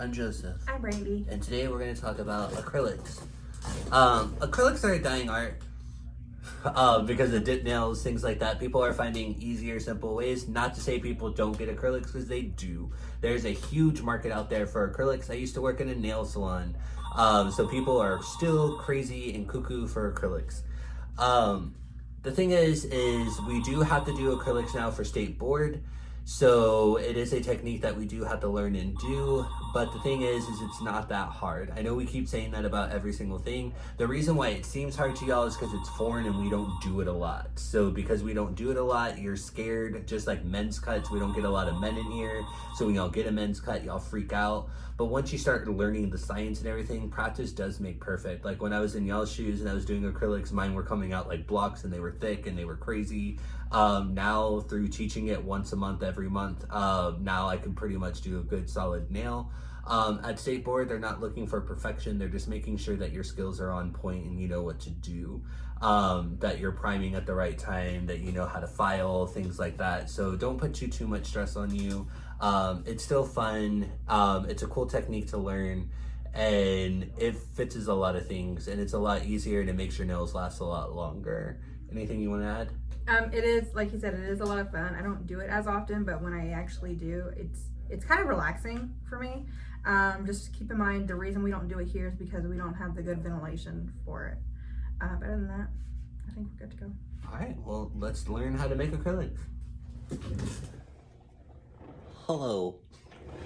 I'm Joseph. I'm Brandy. And today we're going to talk about acrylics. Acrylics are a dying art because of dip nails, things like that. People are finding easier, simple ways. Not to say people don't get acrylics, because they do. There's a huge market out there for acrylics. I used to work in a nail salon, so people are still crazy and cuckoo for acrylics. The thing is we do have to do acrylics now for state board. So it is a technique that we do have to learn and do, but the thing is it's not that hard. I know we keep saying that about every single thing. The reason why it seems hard to y'all is because it's foreign and we don't do it a lot. So because we don't do it a lot, you're scared. Just like men's cuts, we don't get a lot of men in here. So when y'all get a men's cut, y'all freak out. But once you start learning the science and everything, practice does make perfect. Like when I was in y'all's shoes and I was doing acrylics, mine were coming out like blocks and they were thick and they were crazy. Now through teaching it once a month, every month, now I can pretty much do a good solid nail. At state board, they're not looking for perfection. They're just making sure that your skills are on point and you know what to do, that you're priming at the right time, that you know how to file, things like that. So don't put too much stress on you. It's still fun. It's a cool technique to learn, and it fixes a lot of things, and it's a lot easier, and it makes your nails last a lot longer. Anything you want to add? It is, like you said, it is a lot of fun. I don't do it as often, but when I actually do, it's kind of relaxing for me. Just keep in mind, the reason we don't do it here is because we don't have the good ventilation for it. But other than that, I think we're good to go. All right, well, let's learn how to make acrylics. Hello.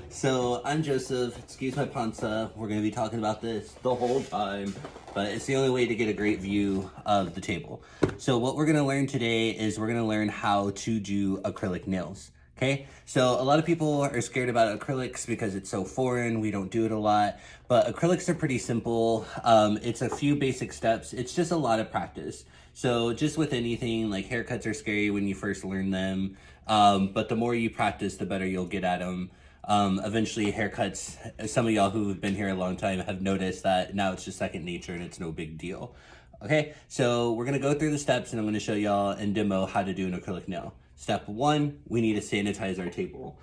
So I'm Joseph, excuse my panza. We're gonna be talking about this the whole time, but it's the only way to get a great view of the table. So what we're gonna learn today is we're gonna learn how to do acrylic nails. Okay, so a lot of people are scared about acrylics because it's so foreign, we don't do it a lot, but acrylics are pretty simple. It's a few basic steps. It's just a lot of practice. So just with anything, like haircuts are scary when you first learn them, but the more you practice, the better you'll get at them. Eventually haircuts, some of y'all who have been here a long time have noticed that now it's just second nature and it's no big deal. Okay, so we're gonna go through the steps and I'm gonna show y'all and demo how to do an acrylic nail. Step one, we need to sanitize our table.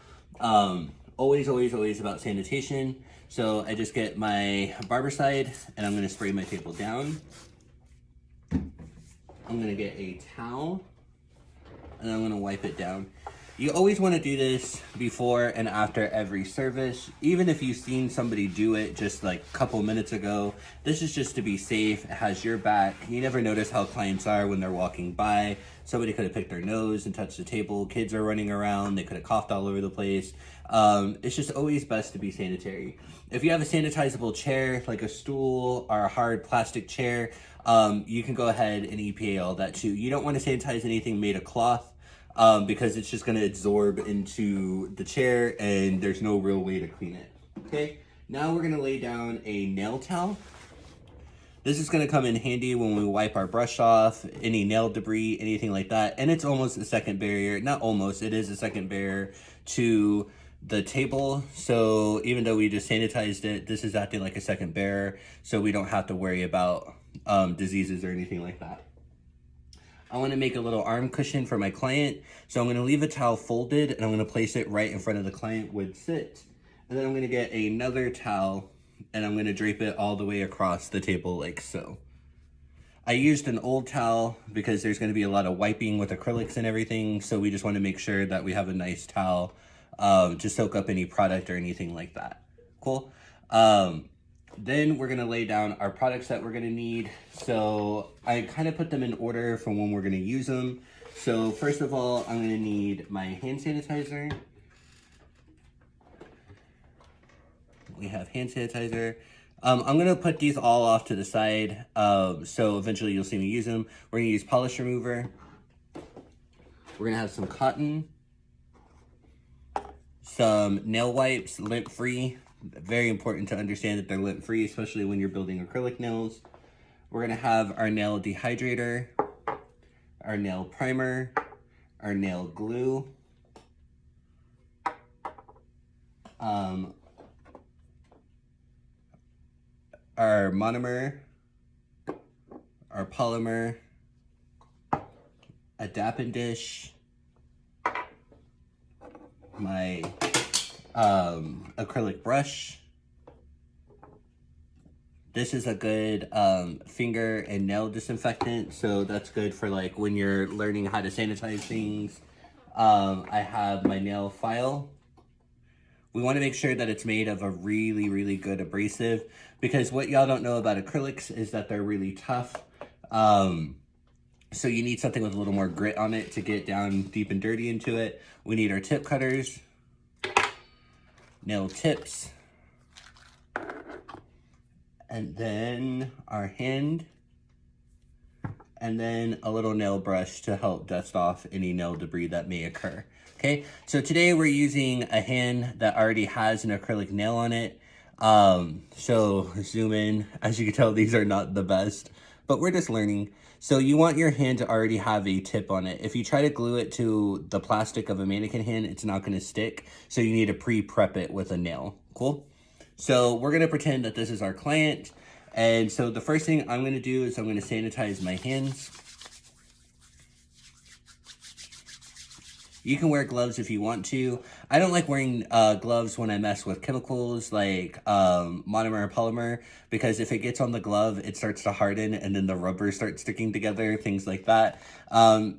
Always about sanitation. So I just get my Barbicide and I'm gonna spray my table down. I'm gonna get a towel and I'm gonna wipe it down. You always want to do this before and after every service, even if you've seen somebody do it just like a couple minutes ago. This is just to be safe. It has your back. You never notice how clients are when they're walking by. Somebody could have picked their nose and touched the table. Kids are running around. They could have coughed all over the place. It's just always best to be sanitary. If you have a sanitizable chair, like a stool or a hard plastic chair, you can go ahead and EPA all that too. You don't want to sanitize anything made of cloth, because it's just going to absorb into the chair and there's no real way to clean it. Okay, now we're going to lay down a nail towel. This is going to come in handy when we wipe our brush off, any nail debris, anything like that. And it's almost a second barrier, not almost, it is a second barrier to the table. So even though we just sanitized it, this is acting like a second barrier, so we don't have to worry about diseases or anything like that. I want to make a little arm cushion for my client. So I'm going to leave a towel folded and I'm going to place it right in front of the client would sit. And then I'm going to get another towel and I'm going to drape it all the way across the table like so. I used an old towel because there's going to be a lot of wiping with acrylics and everything. So we just want to make sure that we have a nice towel to soak up any product or anything like that. Cool. Then we're going to lay down our products that we're going to need. So I kind of put them in order from when we're going to use them. So first of all, I'm going to need my hand sanitizer. We have hand sanitizer. I'm going to put these all off to the side. So eventually you'll see me use them. We're going to use polish remover. We're going to have some cotton. Some nail wipes, lint-free. Very important to understand that they're lint-free, especially when you're building acrylic nails. We're going to have our nail dehydrator, our nail primer, our nail glue, our monomer, our polymer, a dapping dish, my acrylic brush, This is a good finger and nail disinfectant, so that's good for like when you're learning how to sanitize things. I have my nail file. We want to make sure that it's made of a really, really good abrasive, because what y'all don't know about acrylics is that they're really tough. So you need something with a little more grit on it to get down deep and dirty into it. We need our tip cutters, nail tips, and then our hand, and then a little nail brush to help dust off any nail debris that may occur. Okay, so today we're using a hand that already has an acrylic nail on it. So zoom in. As you can tell, these are not the best, but we're just learning. So you want your hand to already have a tip on it. If you try to glue it to the plastic of a mannequin hand, it's not going to stick. So you need to pre-prep it with a nail. Cool? So we're going to pretend that this is our client. And so the first thing I'm going to do is I'm going to sanitize my hands. You can wear gloves if you want to. I don't like wearing gloves when I mess with chemicals like monomer or polymer, because if it gets on the glove, it starts to harden and then the rubber starts sticking together, things like that.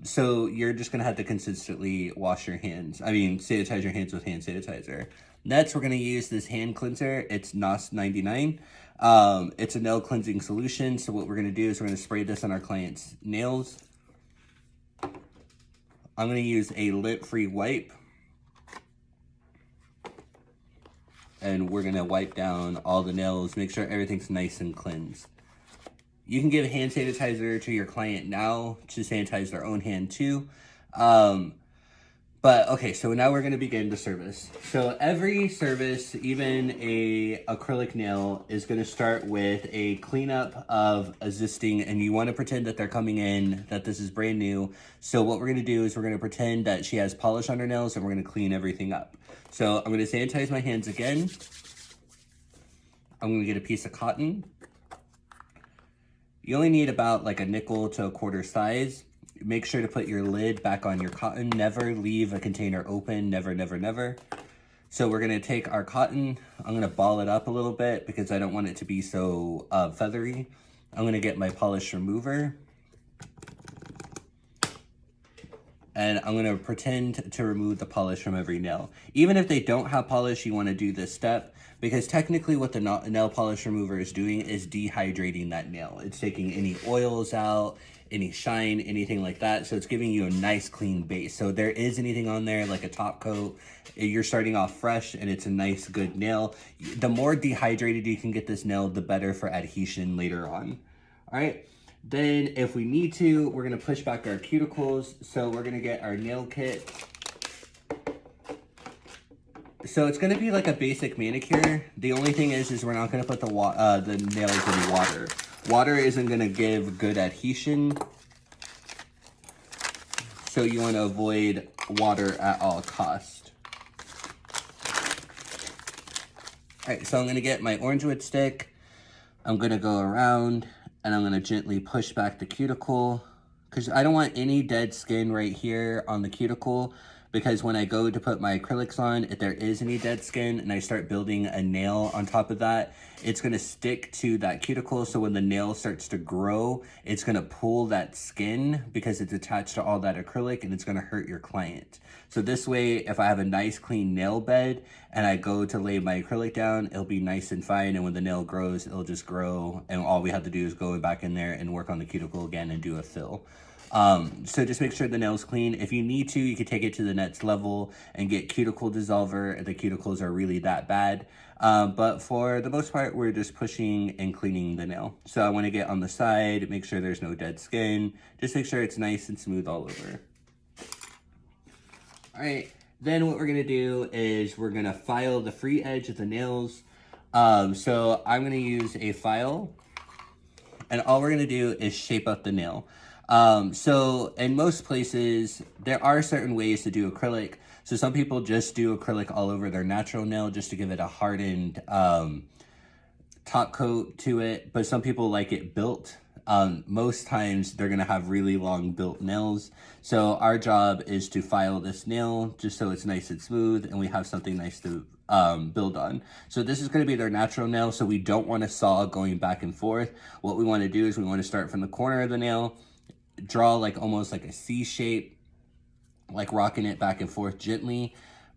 So you're just going to have to consistently wash your hands. Sanitize your hands with hand sanitizer. Next, we're going to use this hand cleanser. It's NOS 99. It's a nail cleansing solution. So what we're going to do is we're going to spray this on our client's nails. I'm going to use a lint-free wipe, and we're going to wipe down all the nails, make sure everything's nice and cleansed. You can give hand sanitizer to your client now to sanitize their own hand too. But okay, so now we're going to begin the service. So every service, even a acrylic nail, is going to start with a cleanup of existing, and you want to pretend that they're coming in, that this is brand new. So what we're going to do is we're going to pretend that she has polish on her nails, and we're going to clean everything up. So I'm going to sanitize my hands again. I'm going to get a piece of cotton. You only need about like a nickel to a quarter size. Make sure to put your lid back on your cotton. Never leave a container open. Never, never, never. So we're going to take our cotton. I'm going to ball it up a little bit because I don't want it to be so feathery. I'm going to get my polish remover. And I'm going to pretend to remove the polish from every nail. Even if they don't have polish, you want to do this step, because technically what the nail polish remover is doing is dehydrating that nail. It's taking any oils out, any shine, anything like that. So it's giving you a nice clean base. So if there is anything on there like a top coat, you're starting off fresh and it's a nice good nail. The more dehydrated you can get this nail, the better for adhesion later on. All right. Then if we need to, we're going to push back our cuticles. So we're going to get our nail kit. So it's going to be like a basic manicure. The only thing is we're not going to put the nails in water. Water isn't going to give good adhesion. So you want to avoid water at all costs. All right, so I'm going to get my orange wood stick. I'm going to go around and I'm going to gently push back the cuticle, because I don't want any dead skin right here on the cuticle, because when I go to put my acrylics on, if there is any dead skin and I start building a nail on top of that, it's going to stick to that cuticle. So when the nail starts to grow, it's going to pull that skin because it's attached to all that acrylic, and it's going to hurt your client. So this way, if I have a nice clean nail bed and I go to lay my acrylic down, it'll be nice and fine. And when the nail grows, it'll just grow. And all we have to do is go back in there and work on the cuticle again and do a fill. So just make sure the nail's clean. If you need to, you can take it to the next level and get cuticle dissolver if the cuticles are really that bad. But for the most part, we're just pushing and cleaning the nail. So I want to get on the side, make sure there's no dead skin. Just make sure it's nice and smooth all over. All right, then what we're going to do is we're going to file the free edge of the nails. So I'm going to use a file, and all we're going to do is shape up the nail. So in most places, there are certain ways to do acrylic. So some people just do acrylic all over their natural nail just to give it a hardened top coat to it. But some people like it built. Most times they're going to have really long built nails. So our job is to file this nail just so it's nice and smooth and we have something nice to build on. So this is going to be their natural nail, so we don't want to saw going back and forth. What we want to do is we want to start from the corner of the nail, draw like almost like a C shape, like rocking it back and forth gently,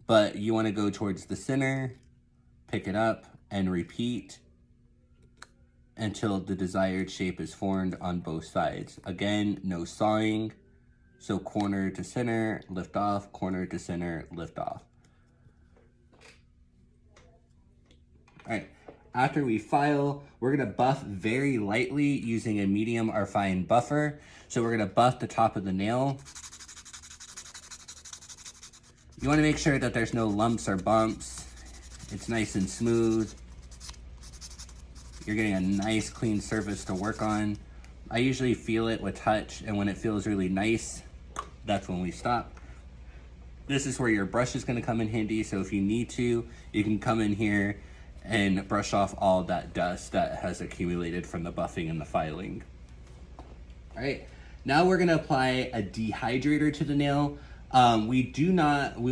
but you want to go towards the center, pick it up, and repeat until the desired shape is formed on both sides. Again, no sawing. So corner to center, lift off, corner to center, lift off. All right, after we file, we're gonna buff very lightly using a medium or fine buffer. So we're gonna buff the top of the nail. You wanna make sure that there's no lumps or bumps. It's nice and smooth. You're getting a nice clean surface to work on. I usually feel it with touch, and when it feels really nice, that's when we stop. This is where your brush is gonna come in handy, so if you need to, you can come in here and brush off all that dust that has accumulated from the buffing and the filing. All right, now we're gonna apply a dehydrator to the nail. We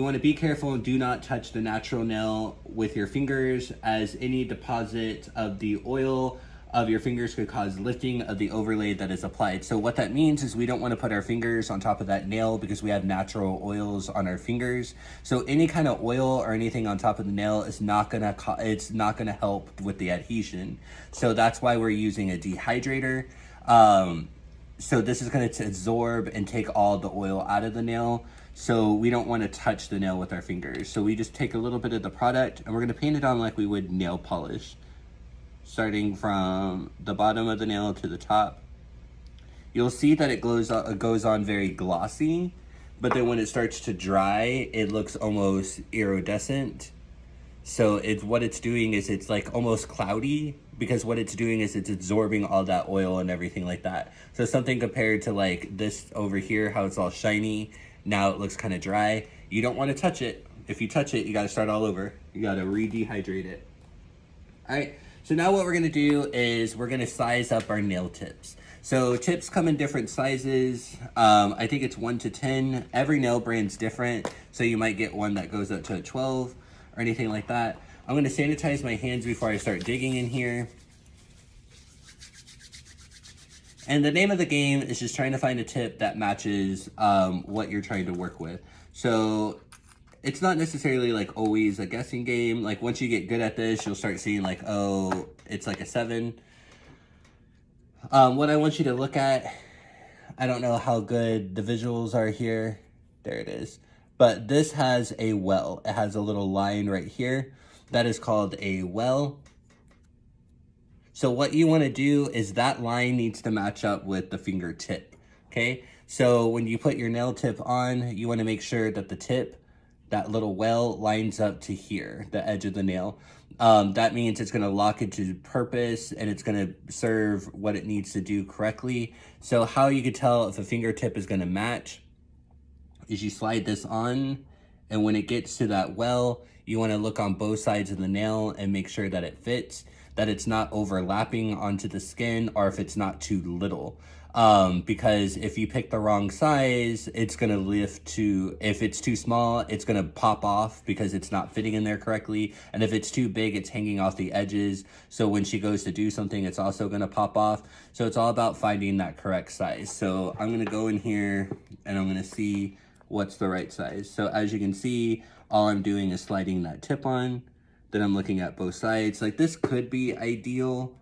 want to be careful and do not touch the natural nail with your fingers, as any deposit of the oil of your fingers could cause lifting of the overlay that is applied. So what that means is we don't want to put our fingers on top of that nail because we have natural oils on our fingers. So any kind of oil or anything on top of the nail is not gonna help with the adhesion. So that's why we're using a dehydrator. So this is going to absorb and take all the oil out of the nail. So we don't want to touch the nail with our fingers. So we just take a little bit of the product and we're going to paint it on like we would nail polish. Starting from the bottom of the nail to the top. You'll see that it goes on very glossy, but then when it starts to dry, it looks almost iridescent. So what it's doing is it's like almost cloudy, because what it's doing is it's absorbing all that oil and everything like that. So something compared to like this over here, how it's all shiny, now it looks kind of dry. You don't want to touch it. If you touch it, you got to start all over. You got to re-dehydrate it. All right. So now what we're gonna do is we're gonna size up our nail tips. So tips come in different sizes. I think it's 1 to 10. Every nail brand's different. So you might get one that goes up to a 12 or anything like that. I'm gonna sanitize my hands before I start digging in here. And the name of the game is just trying to find a tip that matches what you're trying to work with. So it's not necessarily like always a guessing game. Like once you get good at this, you'll start seeing like, oh, it's like a 7. What I want you to look at, I don't know how good the visuals are here. There it is. But this has a well. It has a little line right here. That is called a well. So what you want to do is that line needs to match up with the fingertip. Okay. So when you put your nail tip on, you want to make sure that the tip, that little well, lines up to here, the edge of the nail. That means it's going to lock into purpose and it's going to serve what it needs to do correctly. So how you can tell if a fingertip is going to match is you slide this on, and when it gets to that well, you want to look on both sides of the nail and make sure that it fits, that it's not overlapping onto the skin, or if it's not too little. Because if you pick the wrong size, it's going to lift to, if it's too small, it's going to pop off because it's not fitting in there correctly. And if it's too big, it's hanging off the edges. So when she goes to do something, it's also going to pop off. So it's all about finding that correct size. So I'm going to go in here and I'm going to see what's the right size. So as you can see, all I'm doing is sliding that tip on. Then I'm looking at both sides. Like this could be ideal,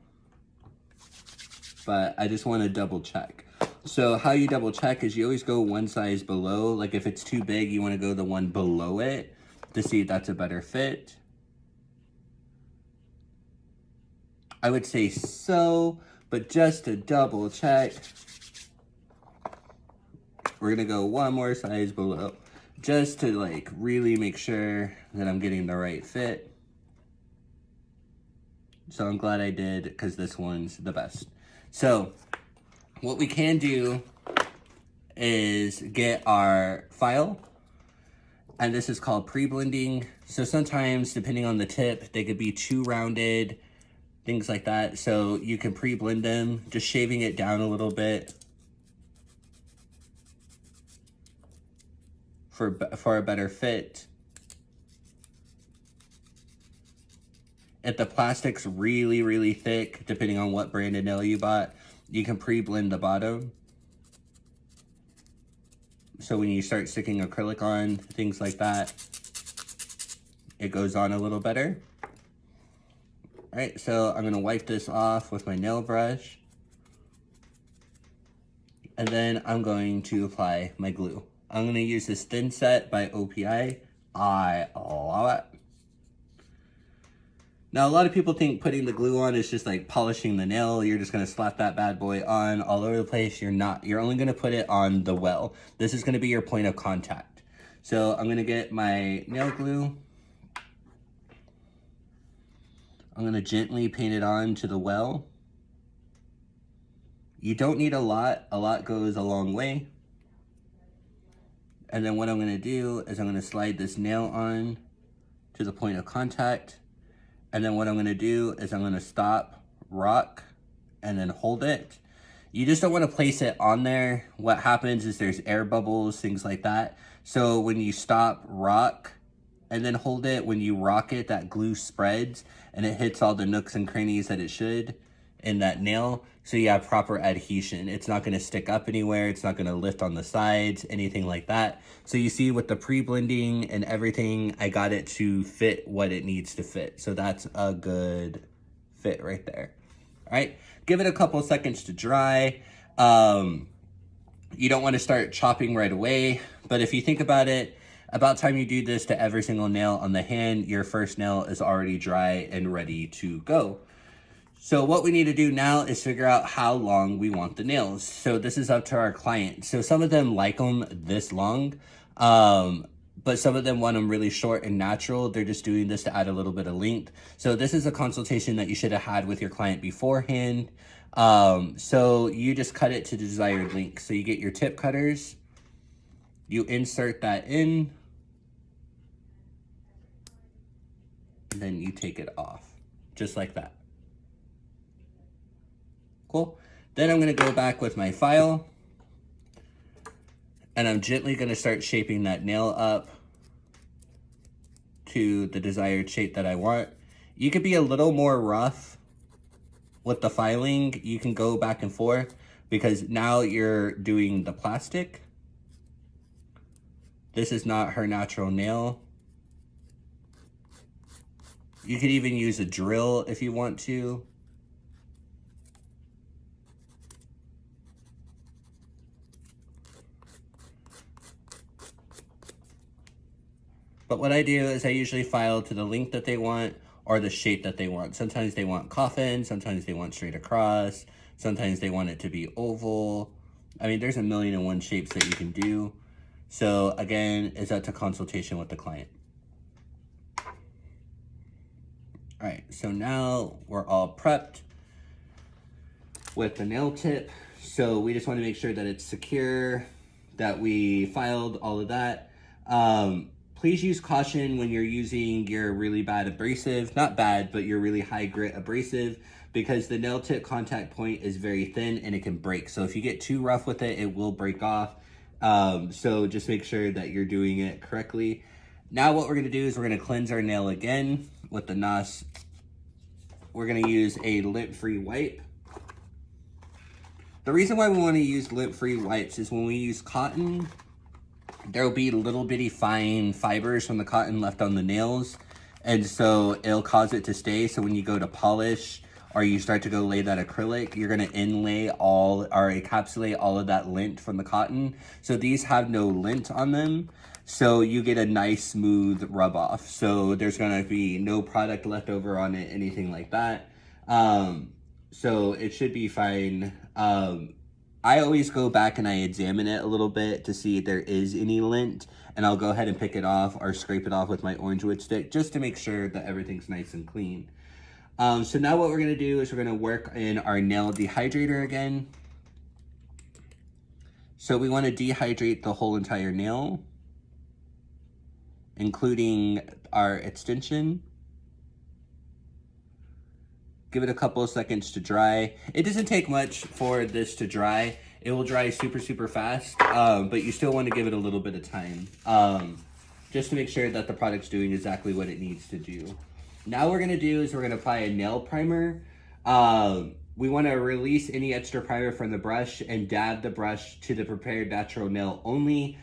but I just want to double check. So how you double check is you always go one size below. Like if it's too big, you want to go the one below it to see if that's a better fit. I would say so, but just to double check, we're gonna go one more size below, just to like really make sure that I'm getting the right fit. So I'm glad I did, because this one's the best. So what we can do is get our file, and this is called pre-blending. So sometimes, depending on the tip, they could be too rounded, things like that. So you can pre-blend them, just shaving it down a little bit for a better fit. If the plastic's really, really thick, depending on what brand of nail you bought, you can pre-blend the bottom. So when you start sticking acrylic on, things like that, it goes on a little better. All right, so I'm gonna wipe this off with my nail brush. And then I'm going to apply my glue. I'm gonna use this Thin Set by OPI. I love it. Now, a lot of people think putting the glue on is just like polishing the nail. You're just gonna slap that bad boy on all over the place. You're not. You're only gonna put it on the well. This is gonna be your point of contact. So I'm gonna get my nail glue. I'm gonna gently paint it on to the well. You don't need a lot. A lot goes a long way. And then what I'm gonna do is I'm gonna slide this nail on to the point of contact. And then what I'm gonna do is I'm gonna stop, rock, and then hold it. You just don't wanna place it on there. What happens is there's air bubbles, things like that. So when you stop, rock, and then hold it, when you rock it, that glue spreads and it hits all the nooks and crannies that it should in that nail. So you have proper adhesion. It's not gonna stick up anywhere. It's not gonna lift on the sides, anything like that. So you see with the pre-blending and everything, I got it to fit what it needs to fit. So that's a good fit right there. All right, give it a couple seconds to dry. You don't wanna start chopping right away, but if you think about it, about time you do this to every single nail on the hand, your first nail is already dry and ready to go. So what we need to do now is figure out how long we want the nails. So this is up to our client. So some of them like them this long, but some of them want them really short and natural. They're just doing this to add a little bit of length. So this is a consultation that you should have had with your client beforehand. So you just cut it to the desired length. So you get your tip cutters, you insert that in, and then you take it off, just like that. Cool. Then I'm gonna go back with my file and I'm gently gonna start shaping that nail up to the desired shape that I want. You could be a little more rough with the filing. You can go back and forth because now you're doing the plastic. This is not her natural nail. You could even use a drill if you want to. But what I do is I usually file to the length that they want or the shape that they want. Sometimes they want coffin, sometimes they want straight across, sometimes they want it to be oval. I mean, there's a million and one shapes that you can do. So again, it's up to consultation with the client. All right, so now we're all prepped with the nail tip. So we just want to make sure that it's secure, that we filed all of that. Please use caution when you're using your really bad abrasive, not bad, but your really high grit abrasive, because the nail tip contact point is very thin and it can break. So if you get too rough with it, it will break off. So just make sure that you're doing it correctly. Now what we're gonna do is we're gonna cleanse our nail again with the NOS. We're gonna use a lint-free wipe. The reason why we wanna use lint-free wipes is when we use cotton, there'll be little bitty fine fibers from the cotton left on the nails. And so it'll cause it to stay. So when you go to polish or you start to go lay that acrylic, you're gonna inlay all or encapsulate all of that lint from the cotton. So these have no lint on them. So you get a nice smooth rub off. So there's gonna be no product left over on it, anything like that. So it should be fine. I always go back and I examine it a little bit to see if there is any lint, and I'll go ahead and pick it off or scrape it off with my orange wood stick just to make sure that everything's nice and clean. So now what we're gonna do is we're gonna work in our nail dehydrator again. So we wanna dehydrate the whole entire nail, including our extension. Give it a couple of seconds to dry. It doesn't take much for this to dry. It will dry super, super fast, but you still want to give it a little bit of time, just to make sure that the product's doing exactly what it needs to do. Now we're gonna do is we're gonna apply a nail primer. We want to release any extra primer from the brush and dab the brush to the prepared natural nail only.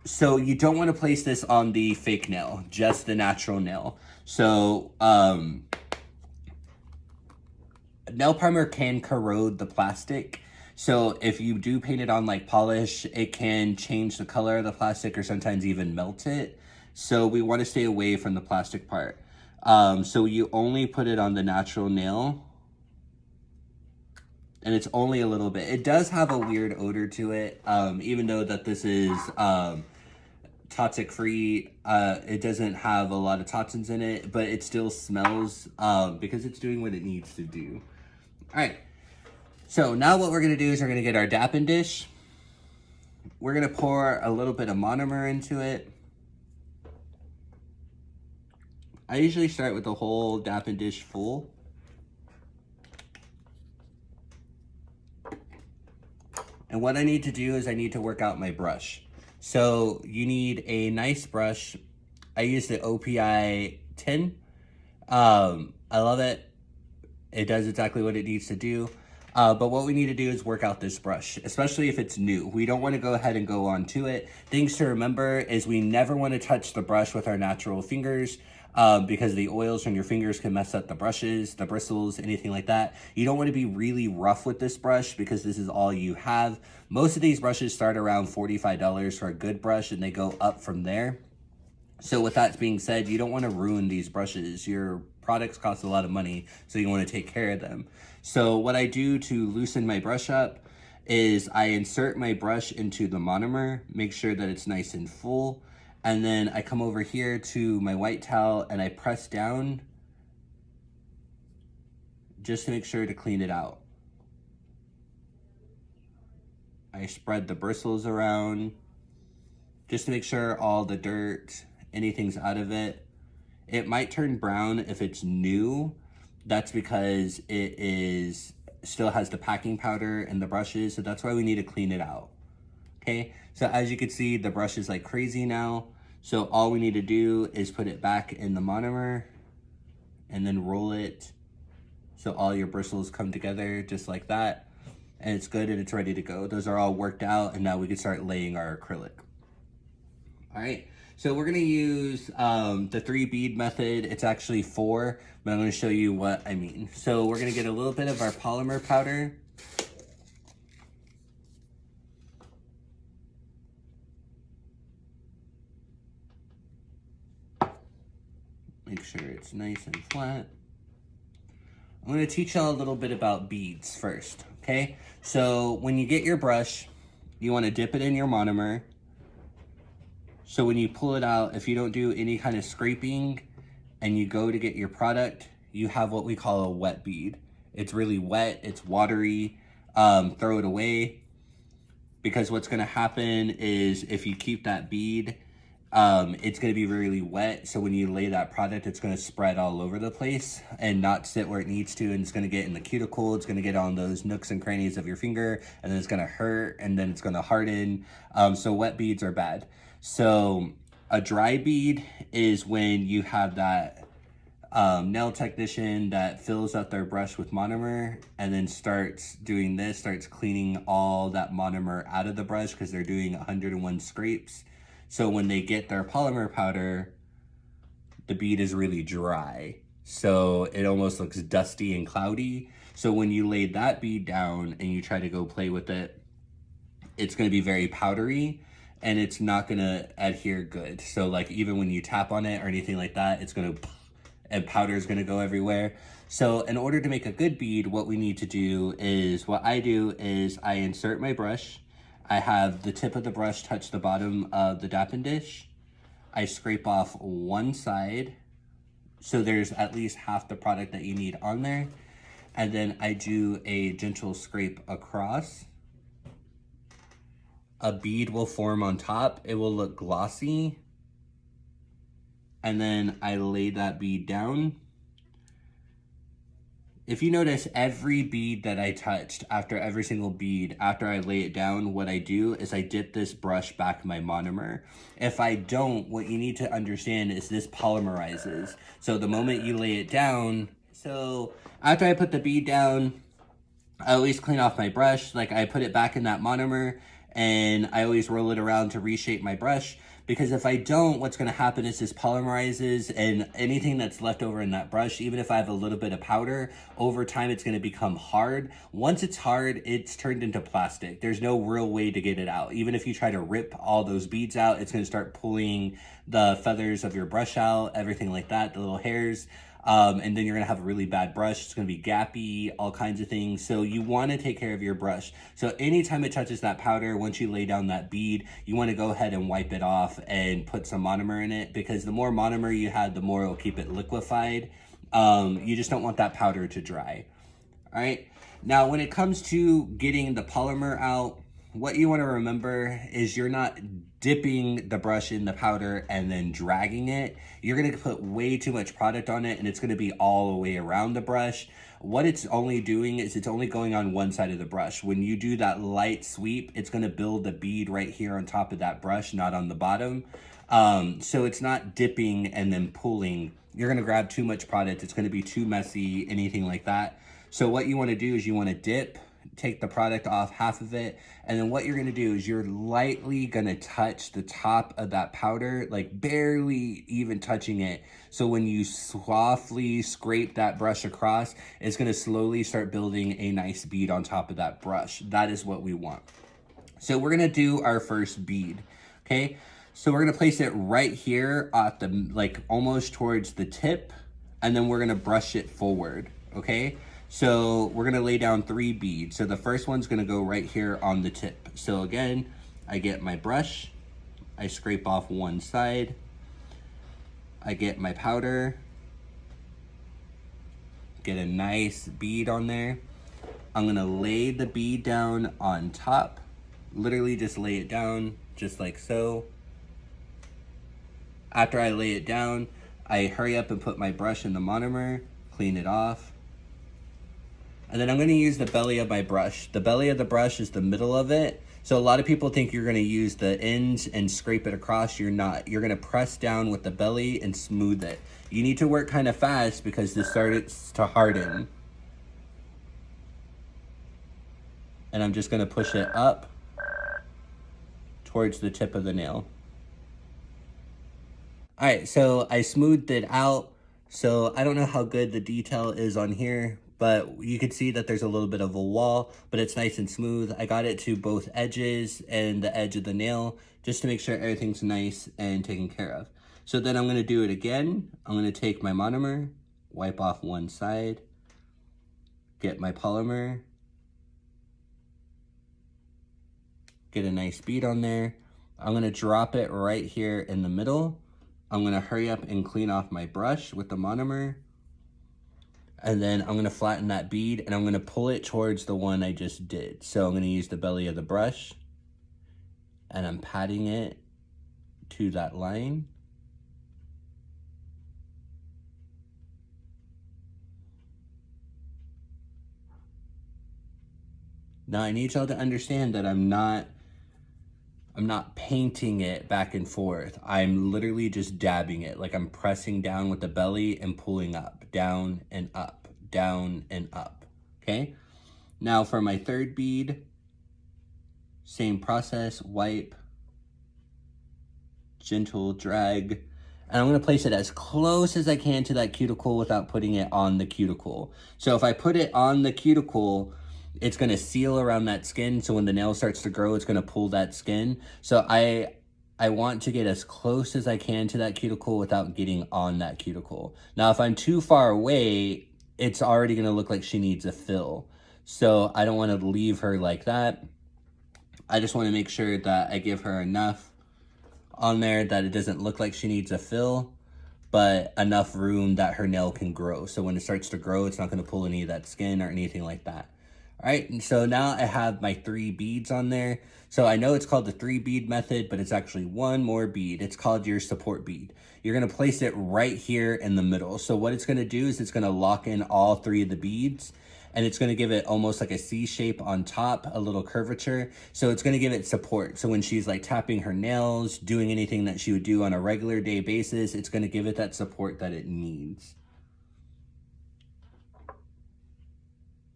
So you don't want to place this on the fake nail, just the natural nail. So nail primer can corrode the plastic. So if you do paint it on like polish, it can change the color of the plastic or sometimes even melt it. So we want to stay away from the plastic part. So you only put it on the natural nail. And it's only a little bit. It does have a weird odor to it, even though that this is toxic free. It doesn't have a lot of toxins in it, but it still smells because it's doing what it needs to do. All right. So now what we're gonna do is we're gonna get our dapping dish. We're gonna pour a little bit of monomer into it. I usually start with the whole dapping dish full. And what I need to do is I need to work out my brush. So you need a nice brush. I use the OPI 10. I love it. It does exactly what it needs to do. But what we need to do is work out this brush, especially if it's new. We don't want to go ahead and go onto it. Things to remember is we never want to touch the brush with our natural fingers. Because the oils from your fingers can mess up the brushes, the bristles, anything like that. You don't want to be really rough with this brush because this is all you have. Most of these brushes start around $45 for a good brush and they go up from there. So with that being said, you don't want to ruin these brushes. Your products cost a lot of money, so you want to take care of them. So what I do to loosen my brush up is I insert my brush into the monomer, make sure that it's nice and full. And then I come over here to my white towel and I press down just to make sure to clean it out. I spread the bristles around just to make sure all the dirt, anything's out of it. It might turn brown if it's new. That's because it still has the packing powder and the brushes, so that's why we need to clean it out. Okay, so as you can see, the brush is like crazy now. So all we need to do is put it back in the monomer and then roll it so all your bristles come together just like that. And it's good and it's ready to go. Those are all worked out and now we can start laying our acrylic. All right, so we're gonna use the 3 bead method. It's actually 4, but I'm gonna show you what I mean. So we're gonna get a little bit of our polymer powder. Make sure it's nice and flat. I'm going to teach y'all a little bit about beads first, okay? So when you get your brush, you want to dip it in your monomer. So when you pull it out, if you don't do any kind of scraping and you go to get your product, you have what we call a wet bead. It's really wet, it's watery, throw it away. Because what's going to happen is if you keep that bead, it's going to be really wet. So when you lay that product, it's going to spread all over the place and not sit where it needs to. And it's going to get in the cuticle. It's going to get on those nooks and crannies of your finger. And then it's going to hurt. And then it's going to harden. So wet beads are bad. So a dry bead is when you have that nail technician that fills up their brush with monomer and then starts doing this, starts cleaning all that monomer out of the brush because they're doing 101 scrapes. So when they get their polymer powder, the bead is really dry. So it almost looks dusty and cloudy. So when you lay that bead down and you try to go play with it, it's going to be very powdery and it's not going to adhere good. So like even when you tap on it or anything like that, it's going to, and powder is going to go everywhere. So in order to make a good bead, what we need to do is, what I do is I insert my brush. I have the tip of the brush touch the bottom of the dapping dish. I scrape off one side, so there's at least half the product that you need on there. And then I do a gentle scrape across. A bead will form on top. It will look glossy. And then I lay that bead down. if you notice, every bead that I touched, after every single bead, after I lay it down, what I do is I dip this brush back in my monomer. If I don't, what you need to understand is this polymerizes. So the moment you lay it down, so after I put the bead down, I always clean off my brush. Like, I put it back in that monomer, and I always roll it around to reshape my brush. Because if I don't, what's going to happen is this polymerizes, and anything that's left over in that brush, even if I have a little bit of powder, over time it's going to become hard. Once it's hard, it's turned into plastic. There's no real way to get it out. Even if you try to rip all those beads out, it's going to start pulling the feathers of your brush out, everything like that, the little hairs. And then you're going to have a really bad brush. It's going to be gappy, all kinds of things. So you want to take care of your brush. So anytime it touches that powder, once you lay down that bead, you want to go ahead and wipe it off and put some monomer in it, because the more monomer you have, the more it'll keep it liquefied. You just don't want that powder to dry. All right. Now, when it comes to getting the polymer out, what you want to remember is you're not dipping the brush in the powder and then dragging it. You're going to put way too much product on it, and it's going to be all the way around the brush. What it's only doing is it's only going on one side of the brush. When you do that light sweep, it's going to build the bead right here on top of that brush, not on the bottom. So it's not dipping and then pulling. You're going to grab too much product. It's going to be too messy, anything like that. So what you want to do is you want to dip, take the product off half of it, and then what you're going to do is you're lightly going to touch the top of that powder, like barely even touching it. So when you softly scrape that brush across, it's going to slowly start building a nice bead on top of that brush. That is what we want. So we're going to do our first bead. Okay, so we're going to place it right here at the, like, almost towards the tip, and then we're going to brush it forward. Okay, so we're going to lay down 3 beads. So the first one's going to go right here on the tip. So again, I get my brush, I scrape off one side, I get my powder, get a nice bead on there. I'm going to lay the bead down on top, literally just lay it down just like so. After I lay it down, I hurry up and put my brush in the monomer, clean it off. And then I'm going to use the belly of my brush. The belly of the brush is the middle of it. So a lot of people think you're going to use the ends and scrape it across. You're not. You're going to press down with the belly and smooth it. You need to work kind of fast because this starts to harden. And I'm just going to push it up towards the tip of the nail. All right, so I smoothed it out. So I don't know how good the detail is on here, but you can see that there's a little bit of a wall, but it's nice and smooth. I got it to both edges and the edge of the nail just to make sure everything's nice and taken care of. So then I'm going to do it again. I'm going to take my monomer, wipe off one side, get my polymer, get a nice bead on there. I'm going to drop it right here in the middle. I'm going to hurry up and clean off my brush with the monomer. And then I'm going to flatten that bead, and I'm going to pull it towards the one I just did. So I'm going to use the belly of the brush, and I'm patting it to that line. Now I need y'all to understand that I'm not painting it back and forth. I'm literally just dabbing it. Like I'm pressing down with the belly and pulling up, down and up, down and up. Okay? Now for my third bead, same process, wipe, gentle drag, and I'm going to place it as close as I can to that cuticle without putting it on the cuticle. So if I put it on the cuticle, it's going to seal around that skin. So when the nail starts to grow, it's going to pull that skin. So I want to get as close as I can to that cuticle without getting on that cuticle. Now, if I'm too far away, it's already going to look like she needs a fill. So I don't want to leave her like that. I just want to make sure that I give her enough on there that it doesn't look like she needs a fill, but enough room that her nail can grow. So when it starts to grow, it's not going to pull any of that skin or anything like that. All right, and so now I have my 3 beads on there. So I know it's called the 3 bead method, but it's actually one more bead. It's called your support bead. You're gonna place it right here in the middle. So what it's gonna do is it's gonna lock in all 3 of the beads, and it's gonna give it almost like a C shape on top, a little curvature. So it's gonna give it support. So when she's like tapping her nails, doing anything that she would do on a regular day basis, it's gonna give it that support that it needs.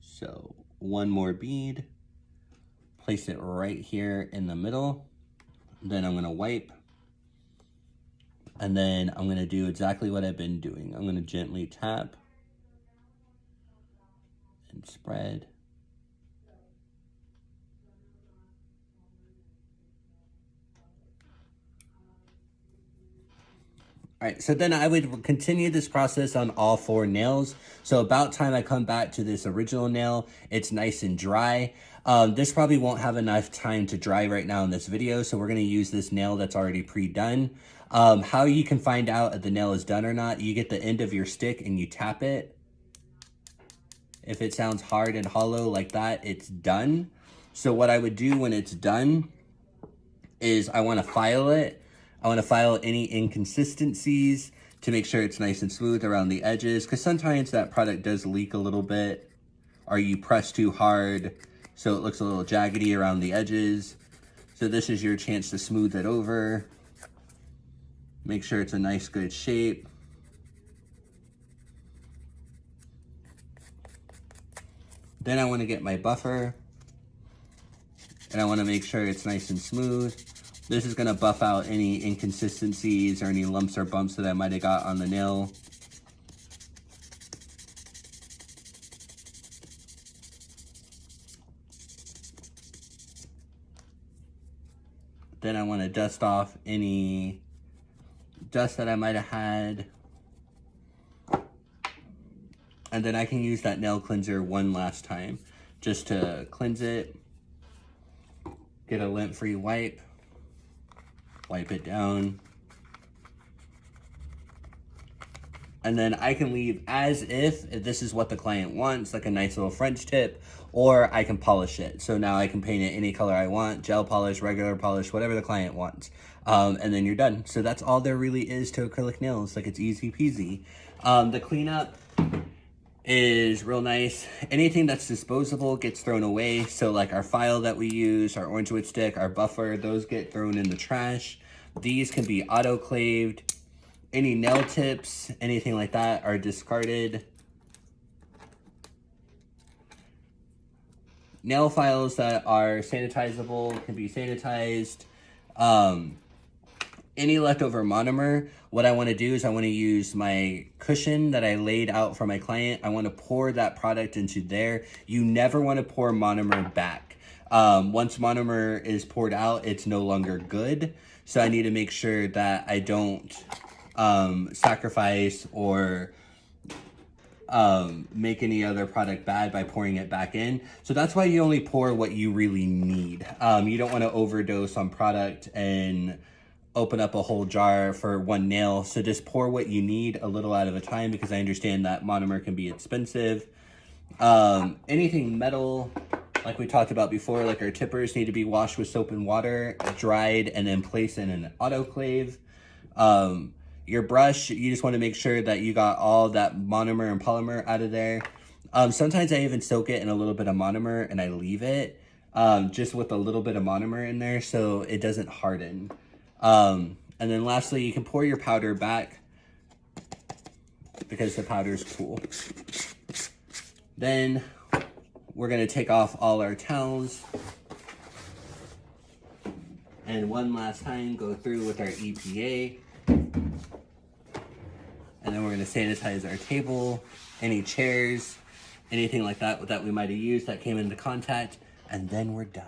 So one more bead, place it right here in the middle. Then I'm gonna wipe. And then I'm gonna do exactly what I've been doing. I'm gonna gently tap and spread. All right, so then I would continue this process on all 4 nails. So about time I come back to this original nail, it's nice and dry. This probably won't have enough time to dry right now in this video, so we're gonna use this nail that's already pre-done. How you can find out if the nail is done or not, you get the end of your stick and you tap it. If it sounds hard and hollow like that, it's done. So what I would do when it's done is I wanna file it. I want to file any inconsistencies to make sure it's nice and smooth around the edges, because sometimes that product does leak a little bit, or you press too hard so it looks a little jaggedy around the edges. So this is your chance to smooth it over. Make sure it's a nice good shape. Then I want to get my buffer, and I want to make sure it's nice and smooth. This is gonna buff out any inconsistencies or any lumps or bumps that I might have got on the nail. Then I wanna dust off any dust that I might have had. And then I can use that nail cleanser one last time just to cleanse it. Get a lint-free wipe. Wipe it down. And then I can leave as if this is what the client wants, like a nice little French tip, or I can polish it. So now I can paint it any color I want, gel polish, regular polish, whatever the client wants. And then you're done. So that's all there really is to acrylic nails. Like, it's easy peasy. The cleanup is real nice. Anything that's disposable gets thrown away. So like our file that we use, our orange wood stick, our buffer, those get thrown in the trash. These can be autoclaved. Any nail tips, anything like that are discarded. Nail files that are sanitizable can be sanitized. Any leftover monomer, what I want to do is I want to use my cushion that I laid out for my client. I want to pour that product into there. You never want to pour monomer back. Once monomer is poured out, it's no longer good. So I need to make sure that I don't sacrifice or make any other product bad by pouring it back in. So that's why you only pour what you really need. You don't want to overdose on product and open up a whole jar for one nail. So just pour what you need a little at a time, because I understand that monomer can be expensive. Anything metal, like we talked about before, like our tippers need to be washed with soap and water, dried, and then placed in an autoclave. Your brush, you just want to make sure that you got all that monomer and polymer out of there. Sometimes I even soak it in a little bit of monomer and I leave it just with a little bit of monomer in there so it doesn't harden. And then lastly, you can pour your powder back because the powder is cool. Then we're going to take off all our towels. And one last time, go through with our EPA. And then we're going to sanitize our table, any chairs, anything like that we might have used that came into contact, and then we're done.